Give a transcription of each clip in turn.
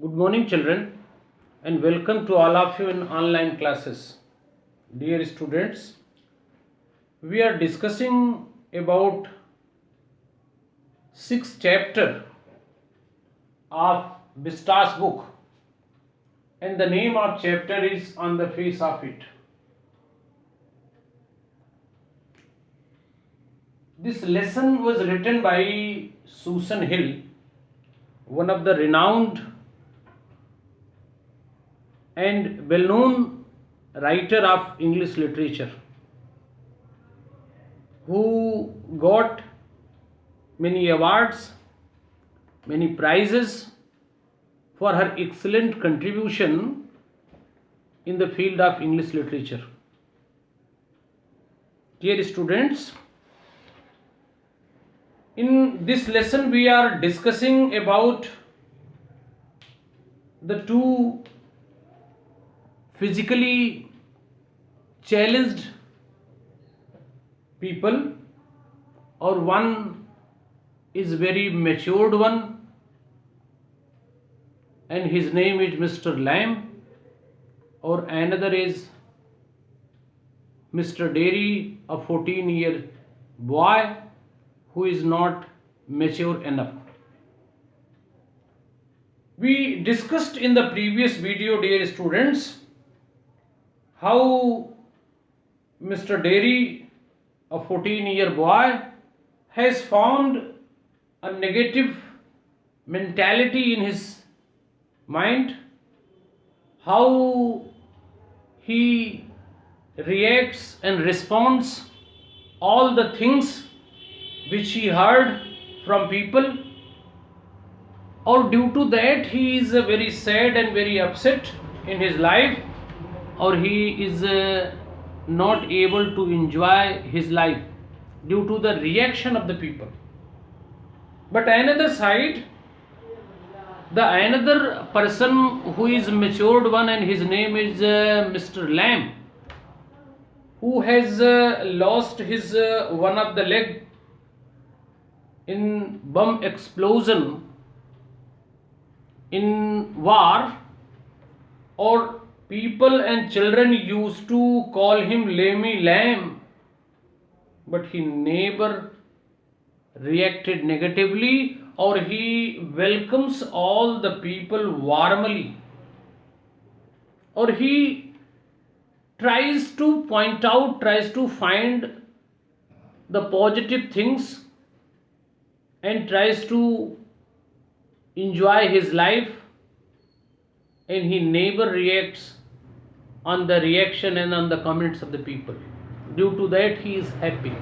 Good morning, children, and welcome to all of you in online classes. Dear students, we are discussing about sixth chapter of Vistas book, and the name of chapter is On the Face of It. This lesson was written by Susan Hill, one of the renowned and well-known writer of English literature, who got many awards, many prizes for her excellent contribution in the field of English literature. Dear students, in this lesson we are discussing about the two physically challenged people, or one is very matured one and his name is Mr. Lamb, or another is Mr. Derry, a 14-year boy who is not mature enough. We discussed in the previous video, dear students, how Mr. Derry, a 14-year boy, has found a negative mentality in his mind, how he reacts and responds all the things which he heard from people, or due to that he is very sad and very upset in his life, or he is not able to enjoy his life due to the reaction of the people. But another side, the another person who is matured one, and his name is Mr. Lamb, who has lost his one of the leg in bomb explosion in war, or people and children used to call him Lammy Lamb, but he never reacted negatively, or he welcomes all the people warmly, or he tries to point out, tries to find the positive things and tries to enjoy his life, and he never reacts on the reaction and on the comments of the people. Due to that he is happy.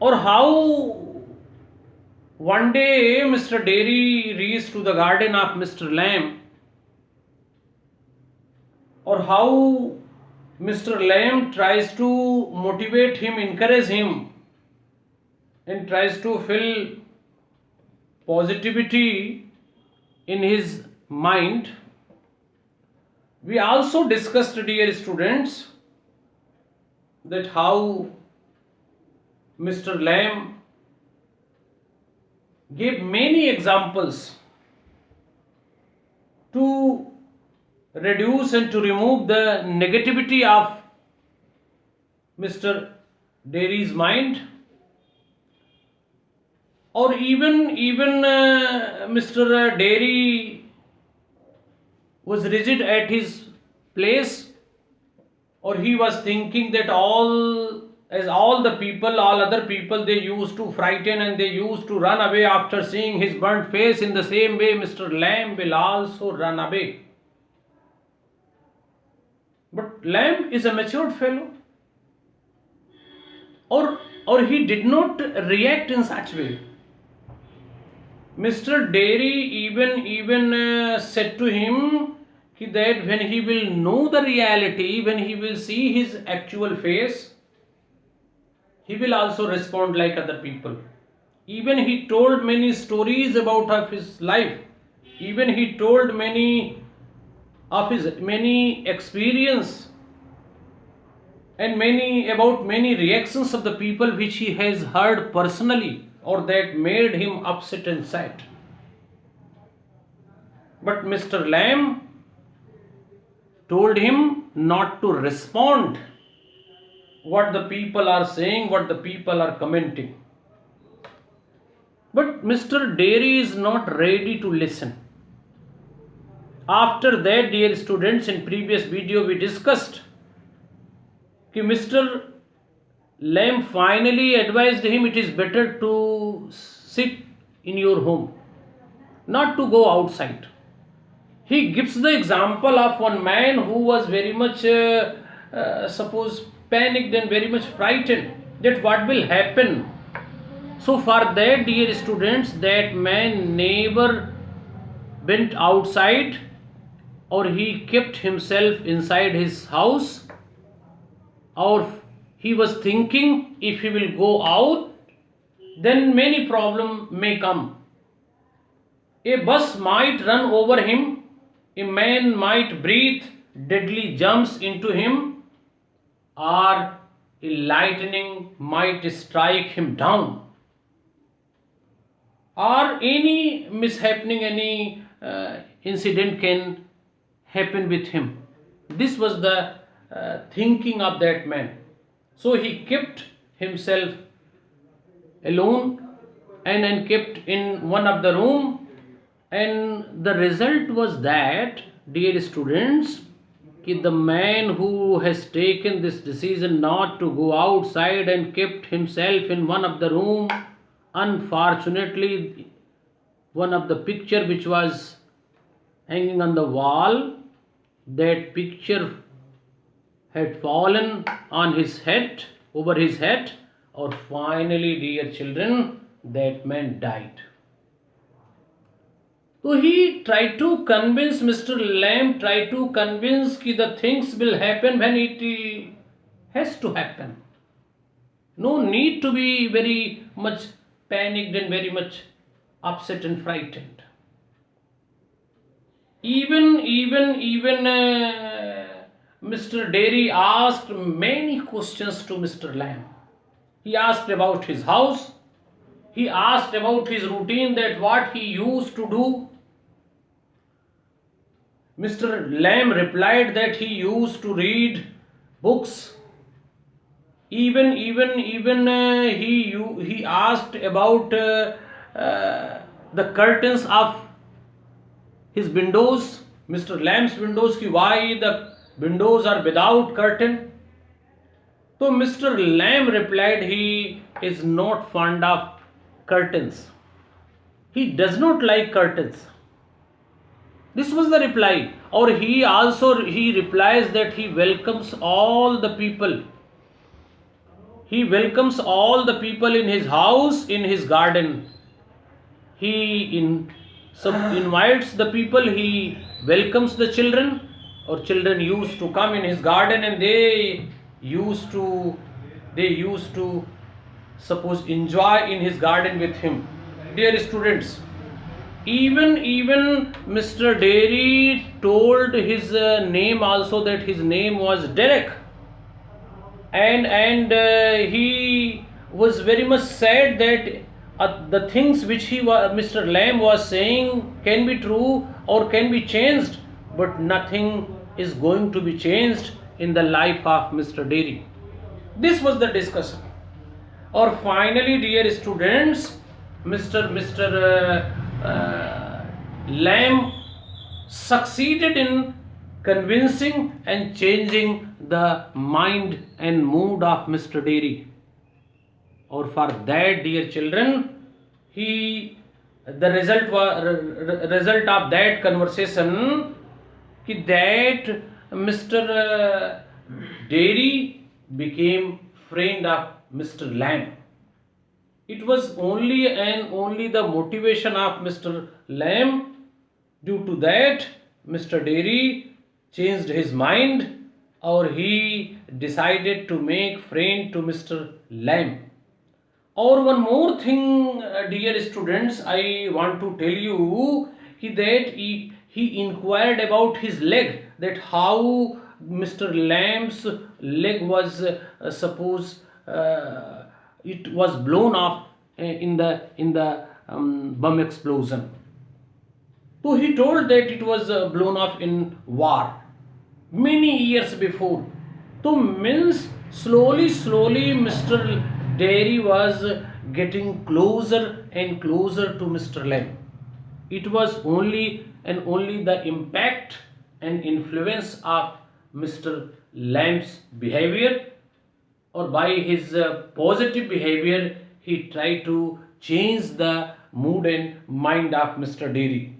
Or how one day Mr. Derry reached to the garden of Mr. Lamb, or how Mr. Lamb tries to motivate him, encourage him, and tries to fill positivity in his mind. We also discussed, dear students, that how Mr. Lamb gave many examples to reduce and to remove the negativity of Mr. Derry's mind, or even Mr. Derry was rigid at his place, or he was thinking that all the people, all other people, they used to frighten and they used to run away after seeing his burnt face. In the same way Mr. Lamb will also run away. But Lamb is a matured fellow, or he did not react in such way. Mr. Derry even said to him that when he will know the reality, when he will see his actual face, he will also respond like other people. Even he told many stories about of his life. Even he told many of his many experience and many reactions of the people which he has heard personally, or that made him upset and sad. But Mr. Lamb told him not to respond what the people are saying, what the people are commenting. But Mr. Dairy is not ready to listen. After that, dear students, in previous video we discussed that Mr. Lamb finally advised him it is better to sit in your home, not to go outside. He gives the example of one man who was very much, suppose, panicked and very much frightened that what will happen. So for that, dear students, that man never went outside, or he kept himself inside his house, or he was thinking if he will go out, then many problems may come. A bus might run over him, a man might breathe deadly jumps into him, or a lightning might strike him down, or any mishappening, any incident can happen with him. This was the thinking of that man. So he kept himself alone and kept in one of the room, and the result was that, dear students, the man who has taken this decision not to go outside and kept himself in one of the room, unfortunately one of the picture which was hanging on the wall, that picture had fallen on his head, over his head, or finally, dear children, that man died. So he tried to convince, Mr. Lamb tried to convince that the things will happen when it has to happen. No need to be very much panicked and very much upset and frightened. Even Mr. Dairy asked many questions to Mr. Lamb. He asked about his house. He asked about his routine, that what he used to do. Mr. Lamb replied that he used to read books. Even he asked about the curtains of his windows, Mr. Lamb's windows, why the windows are without curtain. So Mr. Lamb replied he is not fond of curtains. He does not like curtains. This was the reply. Or he replies that he welcomes all the people. He welcomes all the people in his house, in his garden. He invites the people, he welcomes the children, or children used to come in his garden, and they used to suppose enjoy in his garden with him. Dear students, even Mr. Dairy told his name also, that his name was Derek, and he was very much sad that the things which Mr. Lamb was saying can be true or can be changed, but nothing is going to be changed in the life of Mr. Dairy. This was the discussion. Or finally, dear students, Mr. Lamb succeeded in convincing and changing the mind and mood of Mr. Dairy. Or for that, dear children, the result of that conversation, that Mr. Dairy became friend of Mr. Lamb. It was only the motivation of Mr. Lamb. Due to that, Mr. Dairy changed his mind, or he decided to make friend to Mr. Lamb. Or one more thing, dear students, I want to tell you that he inquired about his leg, that how Mr. Lamb's leg was it was blown off in the bomb explosion. So he told that it was blown off in war many years before. So means slowly Mr. Dairy was getting closer and closer to Mr. Lamb. It was only and only the impact and influence of Mr. Lamb's behavior, or by his positive behavior he tried to change the mood and mind of Mr. Dairy.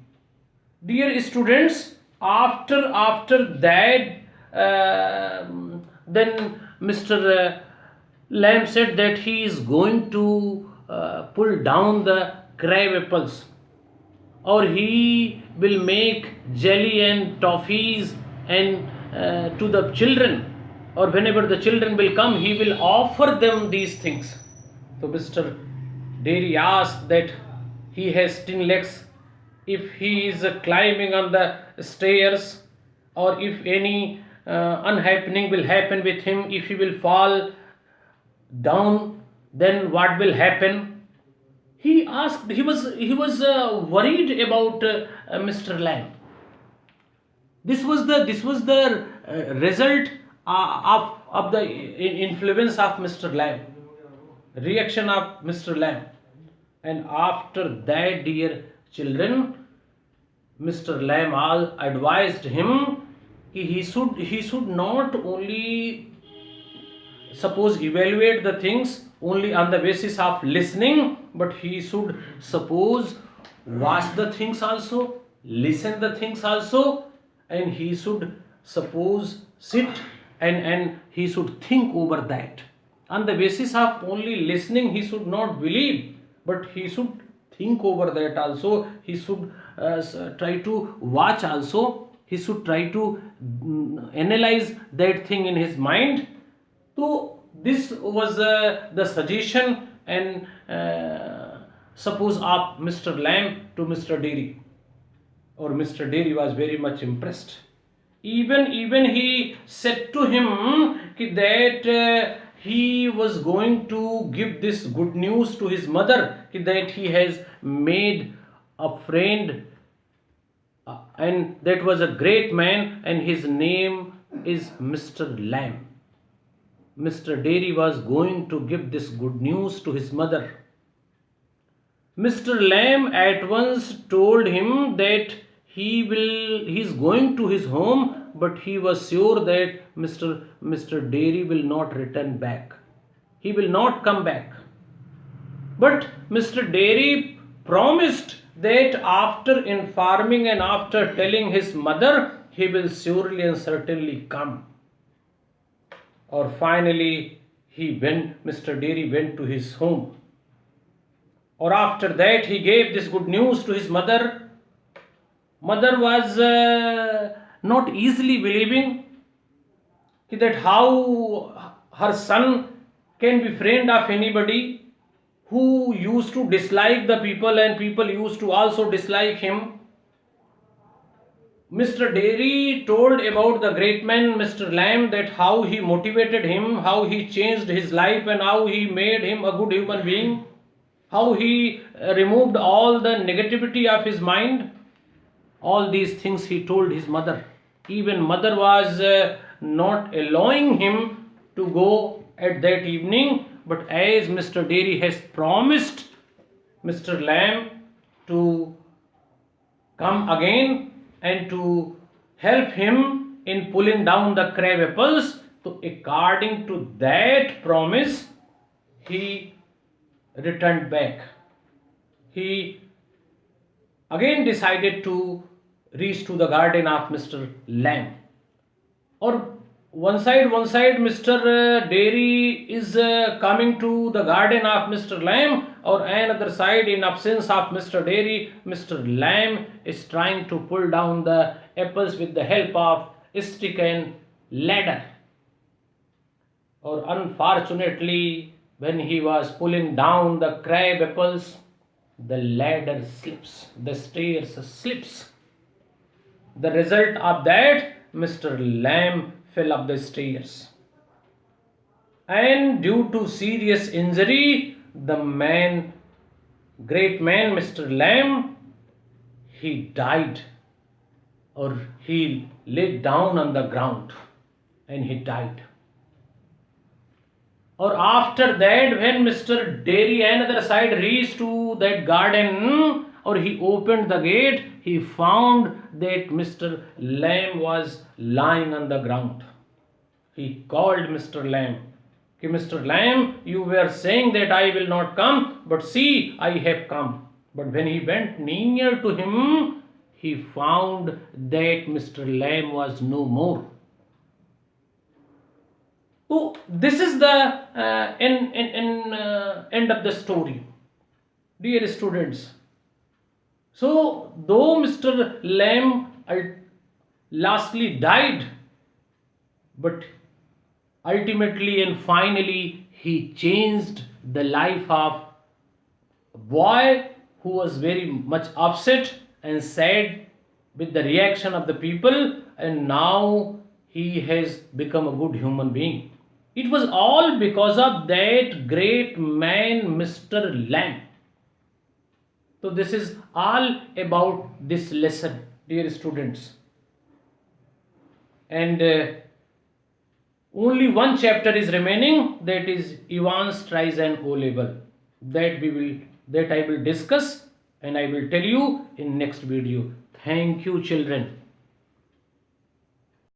Dear students, after that, then Mr. Lamb said that he is going to pull down the crab apples, or he will make jelly and toffees and to the children, or whenever the children will come he will offer them these things. So Mr. Dairy asked that he has 10 legs, if he is climbing on the stairs, or if any unhappening will happen with him, if he will fall down, then what will happen? He asked, he was worried about Mr. Lamb. This was the result of the influence of Mr. Lamb, reaction of Mr. Lamb. And after that, dear children, Mr. Lamb all advised him he should not only suppose evaluate the things only on the basis of listening, but he should suppose watch the things also, listen the things also, and he should suppose sit and he should think over that. On the basis of only listening he should not believe, but he should think over that also. He should try to watch also. He should try to analyze that thing in his mind. So this was the suggestion and suppose of Mr. Lamb to Mr. Dairy, or Mr. Dairy was very much impressed. Even he said to him that he was going to give this good news to his mother, that he has made a friend, and that was a great man, and his name is Mr. Lamb. Mr. Dairy was going to give this good news to his mother. Mr. Lamb at once told him that he is going to his home, but he was sure that Mr. Dairy will not return back. He will not come back. But Mr. Dairy promised that after informing and after telling his mother, he will surely and certainly come. Or finally, Mr. Dairy went to his home. Or after that, he gave this good news to his mother. Mother was not easily believing that how her son can be friend of anybody who used to dislike the people, and people used to also dislike him. Mr. Dairy told about the great man Mr. Lamb, that how he motivated him, how he changed his life, and how he made him a good human being, how he removed all the negativity of his mind. All these things he told his mother. Even mother was not allowing him to go at that evening, but as Mr. Dairy has promised Mr. Lamb to come again and to help him in pulling down the crab apples, so according to that promise, he returned back. He again decided to reach to the garden of Mr. Lamb. Or one side Mr. Dairy is coming to the garden of Mr. Lamb, or another side, in absence of Mr. Dairy, Mr. Lamb is trying to pull down the apples with the help of stick and ladder. Or unfortunately, when he was pulling down the crab apples, the ladder slips, the stairs slips. The result of that, Mr. Lamb fell up the stairs. And due to serious injury, the great man, Mr. Lamb, he died, or he lay down on the ground and he died. Or after that, when Mr. Dairy another side reached to that garden, or he opened the gate, he found that Mr. Lamb was lying on the ground. He called Mr. Lamb. Okay, Mr. Lamb, you were saying that I will not come, but see, I have come. But when he went near to him, he found that Mr. Lamb was no more. So this is the end of the story, dear students. So though Mr. Lamb lastly died, but ultimately and finally he changed the life of a boy who was very much upset and sad with the reaction of the people, and now he has become a good human being. It was all because of that great man, Mr. Lamb. So this is all about this lesson, dear students. And only one chapter is remaining, that is Evans tries an O level. That I will discuss and I will tell you in next video. Thank you, children.